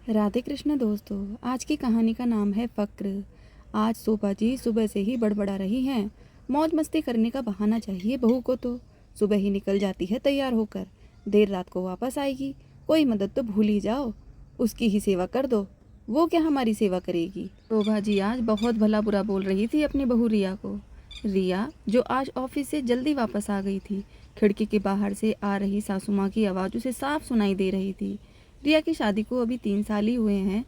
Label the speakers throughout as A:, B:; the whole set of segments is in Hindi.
A: राधे कृष्ण दोस्तों, आज की कहानी का नाम है फ़क्र। आज शोभा जी सुबह से ही बड़बड़ा रही हैं। मौज मस्ती करने का बहाना चाहिए बहू को तो। सुबह ही निकल जाती है तैयार होकर, देर रात को वापस आएगी। कोई मदद तो भूल ही जाओ, उसकी ही सेवा कर दो। वो क्या हमारी सेवा करेगी। शोभा जी आज बहुत भला बुरा बोल रही थी अपनी बहू रिया को। रिया जो आज ऑफिस से जल्दी वापस आ गई थी, खिड़की के बाहर से आ रही सासू माँ की आवाज़ उसे साफ सुनाई दे रही थी। रिया की शादी को अभी 3 साल ही हुए हैं।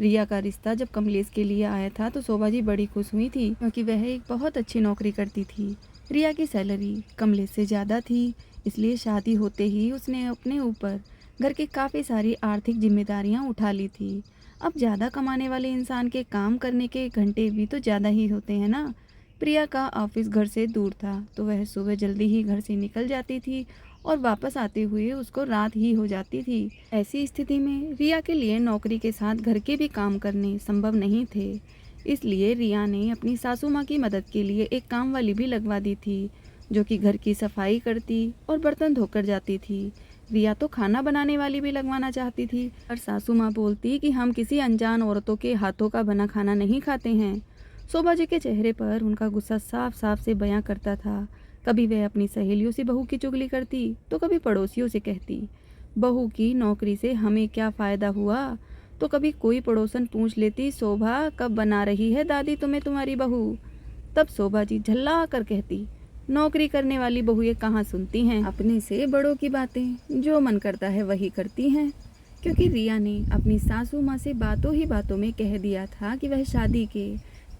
A: रिया का रिश्ता जब कमलेश के लिए आया था तो शोभा जी बड़ी खुश हुई थी, क्योंकि वह एक बहुत अच्छी नौकरी करती थी। रिया की सैलरी कमलेश से ज़्यादा थी, इसलिए शादी होते ही उसने अपने ऊपर घर की काफ़ी सारी आर्थिक जिम्मेदारियां उठा ली थी। अब ज़्यादा कमाने वाले इंसान के काम करने के घंटे भी तो ज़्यादा ही होते हैं ना। प्रिया का ऑफिस घर से दूर था, तो वह सुबह जल्दी ही घर से निकल जाती थी और वापस आते हुए उसको रात ही हो जाती थी। ऐसी स्थिति में रिया के लिए नौकरी के साथ घर के भी काम करने संभव नहीं थे। इसलिए रिया ने अपनी सासू माँ की मदद के लिए एक काम वाली भी लगवा दी थी, जो कि घर की सफाई करती और बर्तन धोकर जाती थी। रिया तो खाना बनाने वाली भी लगवाना चाहती थी, पर सासू माँ बोलती कि हम किसी अनजान औरतों के हाथों का बना खाना नहीं खाते हैं। शोभा जी के चेहरे पर उनका गुस्सा साफ साफ से बयां करता था। कभी वह अपनी सहेलियों से बहू की चुगली करती, तो कभी पड़ोसियों से कहती, बहू की नौकरी से हमें क्या फ़ायदा हुआ। तो कभी कोई पड़ोसन पूछ लेती, शोभा कब बना रही है दादी तुम्हें तुम्हारी बहू। तब शोभा जी झल्ला कर कहती, नौकरी करने वाली बहू ये कहाँ सुनती हैं अपने से बड़ों की बातें, जो मन करता है वही करती हैं। क्योंकि रिया ने अपनी सासू माँ से बातों ही बातों में कह दिया था कि वह शादी के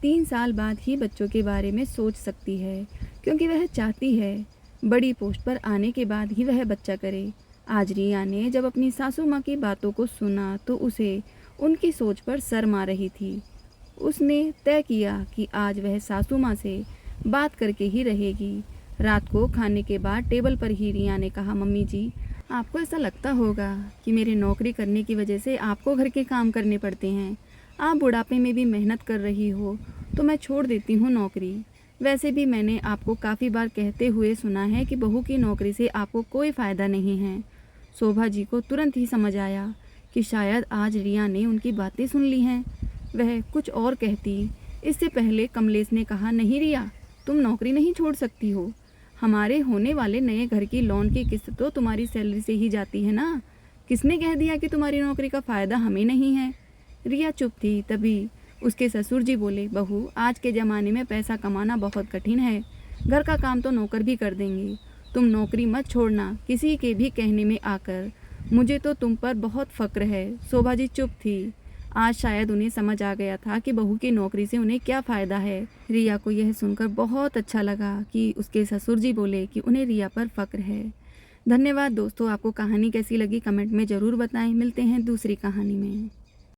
A: 3 साल बाद ही बच्चों के बारे में सोच सकती है, क्योंकि वह चाहती है बड़ी पोस्ट पर आने के बाद ही वह बच्चा करे। आज रिया ने जब अपनी सासू माँ की बातों को सुना तो उसे उनकी सोच पर शर्म आ रही थी। उसने तय किया कि आज वह सासू माँ से बात करके ही रहेगी। रात को खाने के बाद टेबल पर ही रिया ने कहा, मम्मी जी, आपको ऐसा लगता होगा कि मेरे नौकरी करने की वजह से आपको घर के काम करने पड़ते हैं। आप बुढ़ापे में भी मेहनत कर रही हो तो मैं छोड़ देती हूँ नौकरी। वैसे भी मैंने आपको काफ़ी बार कहते हुए सुना है कि बहू की नौकरी से आपको कोई फ़ायदा नहीं है। शोभा जी को तुरंत ही समझ आया कि शायद आज रिया ने उनकी बातें सुन ली हैं। वह कुछ और कहती, इससे पहले कमलेश ने कहा, नहीं रिया, तुम नौकरी नहीं छोड़ सकती हो। हमारे होने वाले नए घर की लोन की किस्त तो तुम्हारी सैलरी से ही जाती है ना। किसने कह दिया कि तुम्हारी नौकरी का फ़ायदा हमें नहीं है। रिया चुप थी। तभी उसके ससुर जी बोले, बहू, आज के ज़माने में पैसा कमाना बहुत कठिन है। घर का काम तो नौकर भी कर देंगे। तुम नौकरी मत छोड़ना किसी के भी कहने में आकर। मुझे तो तुम पर बहुत फ़क्र है। शोभा जी चुप थी। आज शायद उन्हें समझ आ गया था कि बहू की नौकरी से उन्हें क्या फ़ायदा है। रिया को यह सुनकर बहुत अच्छा लगा कि उसके ससुर जी बोले कि उन्हें रिया पर फ़क्र है। धन्यवाद दोस्तों। आपको कहानी कैसी लगी कमेंट में ज़रूर बताएं। मिलते हैं दूसरी कहानी में।